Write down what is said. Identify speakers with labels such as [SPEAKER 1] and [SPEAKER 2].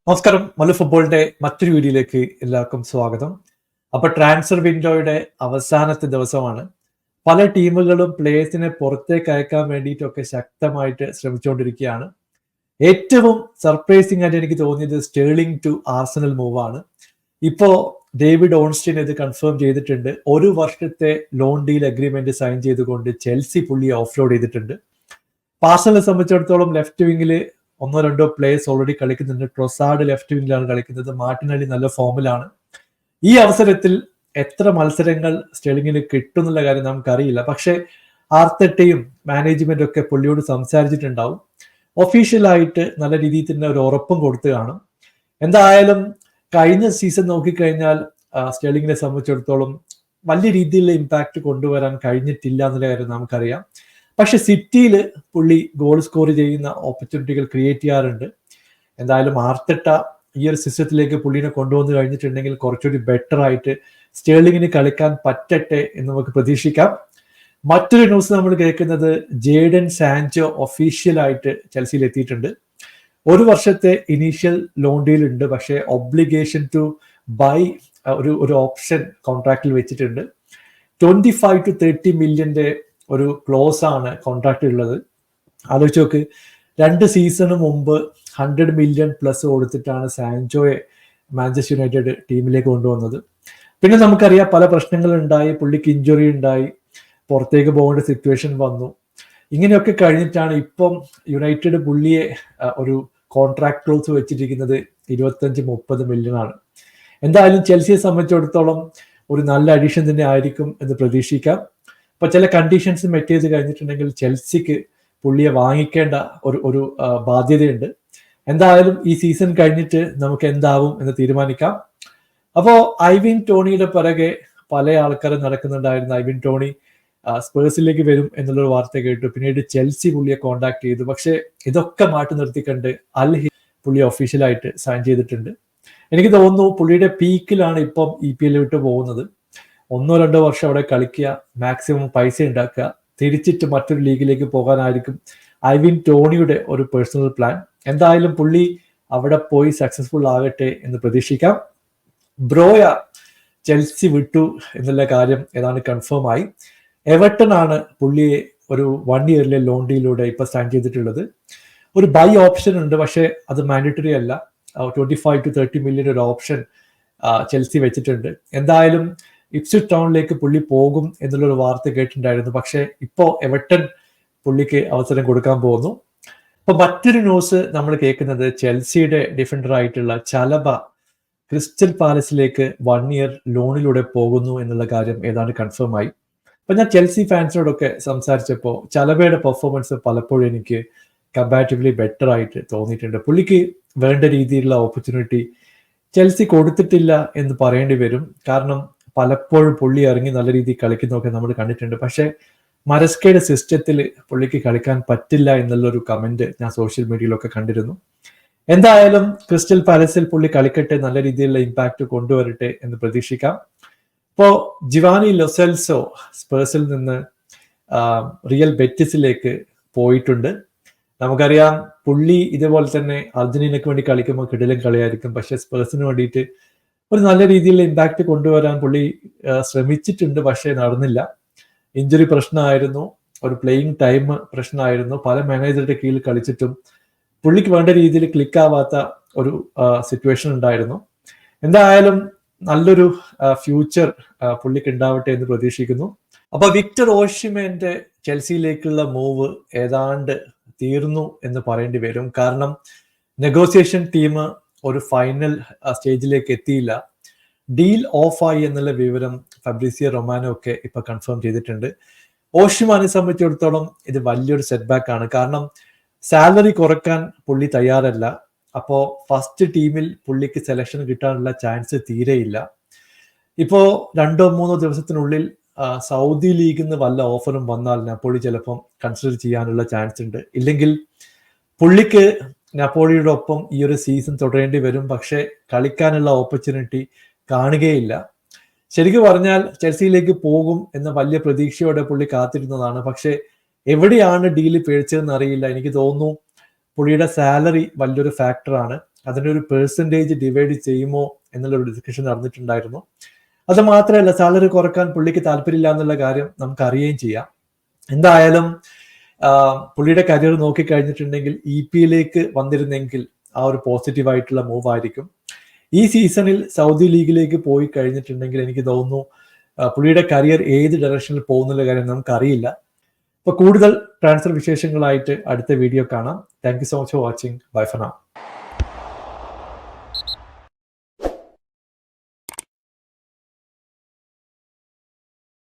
[SPEAKER 1] നമസ്കാരം. മല്ലു ഫുട്ബോളിന്റെ മറ്റൊരു വീഡിയോയിലേക്ക് എല്ലാവർക്കും സ്വാഗതം. അപ്പൊ ട്രാൻസ്ഫർ വിൻഡോയുടെ അവസാനത്തെ ദിവസമാണ്. പല ടീമുകളും പ്ലേയേഴ്സിനെ പുറത്തേക്ക് അയക്കാൻ വേണ്ടിയിട്ടൊക്കെ ശക്തമായിട്ട് ശ്രമിച്ചുകൊണ്ടിരിക്കുകയാണ്. ഏറ്റവും സർപ്രൈസിംഗ് ആയിട്ട് എനിക്ക് തോന്നിയത് സ്റ്റേർലിംഗ് ടു ആർസണൽ മൂവാണ്. ഇപ്പോ ഡേവിഡ് ഓൺസ്റ്റീൻ ഇത് കൺഫേം ചെയ്തിട്ടുണ്ട്. 1 വർഷത്തെ ലോൺ ഡീൽ അഗ്രിമെന്റ് സൈൻ ചെയ്തുകൊണ്ട് ചെൽസി പുള്ളിയെ ഓഫ്ലോഡ് ചെയ്തിട്ടുണ്ട്. ആർസണലിനെ സംബന്ധിച്ചിടത്തോളം ലെഫ്റ്റ് വിങ്ങില് 1-2 പ്ലേയേഴ്സ് ഓൾറെഡി കളിക്കുന്നുണ്ട്. ട്രൊസാർഡ് ലെഫ്റ്റ് വിങ്ങിലാണ് കളിക്കുന്നത്. മാർട്ടിനലി നല്ല ഫോമിലാണ്. ഈ അവസരത്തിൽ എത്ര മത്സരങ്ങൾ സ്റ്റെർലിങ്ങിന് കിട്ടും എന്നുള്ള കാര്യം നമുക്കറിയില്ല. പക്ഷേ ആർടെറ്റയും മാനേജ്മെന്റും ഒക്കെ പുള്ളിയോട് സംസാരിച്ചിട്ടുണ്ടാവും. ഒഫീഷ്യലായിട്ട് നല്ല രീതിയിൽ തന്നെ ഒരു ഉറപ്പും കൊടുത്തു കാണും. എന്തായാലും കഴിഞ്ഞ സീസൺ നോക്കിക്കഴിഞ്ഞാൽ സ്റ്റെർലിങ്ങിനെ സംബന്ധിച്ചിടത്തോളം വലിയ രീതിയിലുള്ള ഇമ്പാക്ട് കൊണ്ടുവരാൻ കഴിഞ്ഞിട്ടില്ല എന്നുള്ള കാര്യം നമുക്കറിയാം. പക്ഷെ സിറ്റിയിൽ പുള്ളി ഗോൾ സ്കോർ ചെയ്യുന്ന ഓപ്പർച്യൂണിറ്റികൾ ക്രിയേറ്റ് ചെയ്യാറുണ്ട്. എന്തായാലും ആർടെറ്റ ഈ ഒരു സിസ്റ്റത്തിലേക്ക് പുള്ളിനെ കൊണ്ടുവന്ന് കഴിഞ്ഞിട്ടുണ്ടെങ്കിൽ കുറച്ചുകൂടി ബെറ്റർ ആയിട്ട് സ്റ്റേർലിങ്ങിന് കളിക്കാൻ പറ്റട്ടെ എന്ന് നമുക്ക് പ്രതീക്ഷിക്കാം. മറ്റൊരു ന്യൂസ് നമ്മൾ കേൾക്കുന്നത് ജേഡൻ സാൻചോ ഒഫീഷ്യലായിട്ട് ചെൽസിയിൽ എത്തിയിട്ടുണ്ട്. 1 വർഷത്തെ ഇനീഷ്യൽ ലോൺ ഡീൽ ഉണ്ട്. പക്ഷേ ഒബ്ലിഗേഷൻ ടു ബൈ ഒരു ഓപ്ഷൻ കോൺട്രാക്റ്റിൽ വെച്ചിട്ടുണ്ട്. 25 to 30 മില്യന്റെ ഒരു ക്ലോസ് ആണ് കോൺട്രാക്ട് ഉള്ളത്. ആലോചിച്ച് നോക്ക്, 2 സീസണ് മുമ്പ് 100 മില്യൺ പ്ലസ് കൊടുത്തിട്ടാണ് സാൻചോയെ മാഞ്ചസ്റ്റർ യുണൈറ്റഡ് ടീമിലേക്ക് കൊണ്ടുവന്നത്. പിന്നെ നമുക്കറിയാം പല പ്രശ്നങ്ങളുണ്ടായി, പുള്ളിക്ക് ഇഞ്ചുറി ഉണ്ടായി, പുറത്തേക്ക് പോകേണ്ട സിറ്റുവേഷൻ വന്നു. ഇങ്ങനെയൊക്കെ കഴിഞ്ഞിട്ടാണ് ഇപ്പം യുണൈറ്റഡ് പുള്ളിയെ ഒരു കോൺട്രാക്ട് ക്ലോസ് വെച്ചിരിക്കുന്നത് 25-30 മില്യൺ ആണ്. എന്തായാലും ചെൽസിയെ സംബന്ധിച്ചിടത്തോളം ഒരു നല്ല അഡീഷൻ തന്നെ ആയിരിക്കും എന്ന് പ്രതീക്ഷിക്കാം. അപ്പൊ ചില കണ്ടീഷൻസ് മെറ്റ് ചെയ്ത് കഴിഞ്ഞിട്ടുണ്ടെങ്കിൽ ചെൽസിക്ക് പുള്ളിയെ വാങ്ങിക്കേണ്ട ഒരു ബാധ്യതയുണ്ട്. എന്തായാലും ഈ സീസൺ കഴിഞ്ഞിട്ട് നമുക്ക് എന്താവും എന്ന് തീരുമാനിക്കാം. അപ്പോ ഐവിൻ ടോണിയുടെ പിറകെ പല ആൾക്കാരും നടക്കുന്നുണ്ടായിരുന്നു. ഐവിൻ ടോണി സ്പേഴ്സിലേക്ക് വരും എന്നുള്ളൊരു വാർത്ത കേട്ടു. പിന്നീട് ചെൽസി പുള്ളിയെ കോണ്ടാക്ട് ചെയ്തു. പക്ഷെ ഇതൊക്കെ മാറ്റി നിർത്തിക്കണ്ട് അൽ ഹിലാൽ പുള്ളിയെ ഒഫീഷ്യലായിട്ട് സൈൻ ചെയ്തിട്ടുണ്ട്. എനിക്ക് തോന്നുന്നു പുള്ളിയുടെ പീക്കിലാണ് ഇപ്പം EPL വിട്ട് പോകുന്നത്. 1-2 വർഷം അവിടെ കളിക്കുക, മാക്സിമം പൈസ ഉണ്ടാക്കുക, തിരിച്ചിട്ട് മറ്റൊരു ലീഗിലേക്ക് പോകാനായിരിക്കും ഐവിൻ ടോണിയുടെ ഒരു പേഴ്സണൽ പ്ലാൻ. എന്തായാലും പുള്ളി അവിടെ പോയി സക്സസ്ഫുൾ ആകട്ടെ എന്ന് പ്രതീക്ഷിക്കാം. ബ്രോയ ചെൽസി വിട്ടു എന്നുള്ള കാര്യം ഏതാണ്ട് കൺഫേം ആയി. എവർട്ടൺ ആണ് പുള്ളിയെ ഒരു 1 ഇയറിലെ ലോൺ ഡീലിലൂടെ ഇപ്പൊ സൈൻ ചെയ്തിട്ടുള്ളത്. ഒരു ബൈ ഓപ്ഷൻ ഉണ്ട്, പക്ഷെ അത് മാൻഡറ്ററി അല്ല. 25 to 30 മില്യൺ ഒരു ഓപ്ഷൻ ചെൽസി വെച്ചിട്ടുണ്ട്. എന്തായാലും ഇപ്സ്വിച്ച് ടൗണിലേക്ക് പുള്ളി പോകും എന്നുള്ളൊരു വാർത്ത കേട്ടിട്ടുണ്ടായിരുന്നു. പക്ഷെ ഇപ്പോ എവർട്ടൺ പുള്ളിക്ക് അവസരം കൊടുക്കാൻ പോകുന്നു. അപ്പൊ മറ്റൊരു ന്യൂസ് നമ്മൾ കേൾക്കുന്നത് ചെൽസിയുടെ ഡിഫൻഡർ ആയിട്ടുള്ള ചലബ ക്രിസ്റ്റൽ പാലസിലേക്ക് 1 ഇയർ ലോണിലൂടെ പോകുന്നു എന്നുള്ള കാര്യം ഏതാണ്ട് കൺഫേം ആയി. അപ്പൊ ഞാൻ ചെൽസി ഫാൻസിനോടൊക്കെ സംസാരിച്ചപ്പോൾ ചലബയുടെ പെർഫോമൻസ് പലപ്പോഴും എനിക്ക് കമ്പാരിറ്റീവ്ലി ബെറ്റർ ആയിട്ട് തോന്നിയിട്ടുണ്ട്. പുള്ളിക്ക് വേണ്ട രീതിയിലുള്ള ഓപ്പർച്യൂണിറ്റി ചെൽസി കൊടുത്തിട്ടില്ല എന്ന് പറയേണ്ടി വരും. കാരണം പലപ്പോഴും പുള്ളി ഇറങ്ങി നല്ല രീതിയിൽ കളിക്കുന്നതൊക്കെ നമ്മൾ കണ്ടിട്ടുണ്ട്. പക്ഷെ മരസ്കയുടെ സിസ്റ്റത്തിൽ പുള്ളിക്ക് കളിക്കാൻ പറ്റില്ല എന്നുള്ളൊരു കമന്റ് ഞാൻ സോഷ്യൽ മീഡിയയിലൊക്കെ കണ്ടിരുന്നു. എന്തായാലും ക്രിസ്റ്റൽ പാലസിൽ പുള്ളി കളിക്കട്ടെ, നല്ല രീതിയിലുള്ള ഇമ്പാക്ട് കൊണ്ടുവരട്ടെ എന്ന് പ്രതീക്ഷിക്കാം. ഇപ്പോ ജിവാനി ലൊസെൽസോ സ്പേഴ്സിൽ നിന്ന് റിയൽ ബെറ്റിസിലേക്ക് പോയിട്ടുണ്ട്. നമുക്കറിയാം പുള്ളി ഇതേപോലെ തന്നെ അർജന്റീനയ്ക്ക് വേണ്ടി കളിക്കുമ്പോൾ കിടിലൻ കളിയായിരിക്കും. പക്ഷെ സ്പേഴ്സിന് വേണ്ടിയിട്ട് ഒരു നല്ല രീതിയിലുള്ള ഇമ്പാക്ട് കൊണ്ടുവരാൻ പുള്ളി ശ്രമിച്ചിട്ടുണ്ട്, പക്ഷേ നടന്നില്ല. ഇഞ്ചുറി പ്രശ്നമായിരുന്നു, ഒരു പ്ലേയിങ് ടൈം പ്രശ്നമായിരുന്നു. പല മാനേജറുടെ കീഴിൽ കളിച്ചിട്ടും പുള്ളിക്ക് വേണ്ട രീതിയിൽ ക്ലിക്ക് ആവാത്ത ഒരു സിറ്റുവേഷൻ ഉണ്ടായിരുന്നു. എന്തായാലും നല്ലൊരു ഫ്യൂച്ചർ പുള്ളിക്ക് ഉണ്ടാവട്ടെ എന്ന് പ്രതീക്ഷിക്കുന്നു. അപ്പൊ വിക്ടർ ഓഷിമേന്റെ ചെൽസിയിലേക്കുള്ള മൂവ് ഏതാണ്ട് തീർന്നു എന്ന് പറയേണ്ടി വരും. കാരണം നെഗോസിയേഷൻ ടീം ഒരു ഫൈനൽ സ്റ്റേജിലേക്ക് എത്തിയില്ല. ഡീൽ ഓഫായി എന്നുള്ള വിവരം ഫാബ്രിസിയോ റൊമാനോ ഒക്കെ ഇപ്പൊ കൺഫേം ചെയ്തിട്ടുണ്ട്. ഓഷിമാനെ സംബന്ധിച്ചിടത്തോളം ഇത് വലിയൊരു സെറ്റ് ബാക്ക് ആണ്. കാരണം സാലറി കുറയ്ക്കാൻ പുള്ളി തയ്യാറല്ല. അപ്പോ ഫസ്റ്റ് ടീമിൽ പുള്ളിക്ക് സെലക്ഷൻ കിട്ടാനുള്ള ചാൻസ് തീരെയില്ല. ഇപ്പോ 2-3 ദിവസത്തിനുള്ളിൽ സൗദി ലീഗിൽ നിന്ന് വല്ല ഓഫറും വന്നാൽ നാപ്പോളി ചിലപ്പം കൺസിഡർ ചെയ്യാനുള്ള ചാൻസ് ഉണ്ട്. ഇല്ലെങ്കിൽ പുള്ളിക്ക് നാപ്പോളിയുടെ ഒപ്പം ഈ ഒരു സീസൺ തുടരേണ്ടി വരും. പക്ഷെ കളിക്കാനുള്ള ഓപ്പർച്യൂണിറ്റി കാണുകയില്ല. ശരിക്കും പറഞ്ഞാൽ ചെൽസിയിലേക്ക് പോകും എന്ന വലിയ പ്രതീക്ഷയോടെ പുള്ളി കാത്തിരുന്നതാണ്. പക്ഷെ എവിടെയാണ് ഡീല് പിഴച്ചതെന്ന് അറിയില്ല. എനിക്ക് തോന്നുന്നു പുള്ളിയുടെ സാലറി വലിയൊരു ഫാക്ടറാണ്. അതിൻ്റെ ഒരു പെർസെൻറ്റേജ് ഡിവൈഡ് ചെയ്യുമോ എന്നുള്ളൊരു ഡിസ്കഷൻ നടന്നിട്ടുണ്ടായിരുന്നു. അത് മാത്രമല്ല, സാലറി കുറക്കാൻ പുള്ളിക്ക് താല്പര്യമില്ല എന്നുള്ള കാര്യം നമുക്ക് അറിയുകയും ചെയ്യാം. എന്തായാലും പുള്ളിയുടെ കരിയർ നോക്കിക്കഴിഞ്ഞിട്ടുണ്ടെങ്കിൽ EPലേക്ക് വന്നിരുന്നെങ്കിൽ ആ ഒരു പോസിറ്റീവ് ആയിട്ടുള്ള മൂവ് ആയിരിക്കും. ഈ സീസണിൽ സൗദി ലീഗിലേക്ക് പോയി കഴിഞ്ഞിട്ടുണ്ടെങ്കിൽ എനിക്ക് തോന്നുന്നു പുള്ളിയുടെ കരിയർ ഏത് ഡയറക്ഷനിൽ പോകുന്നുള്ള കാര്യം നമുക്കറിയില്ല. അപ്പോൾ കൂടുതൽ ട്രാൻസ്ഫർ വിശേഷങ്ങളായിട്ട് അടുത്ത വീഡിയോ കാണാം. Thank you so much for watching. Bye for now.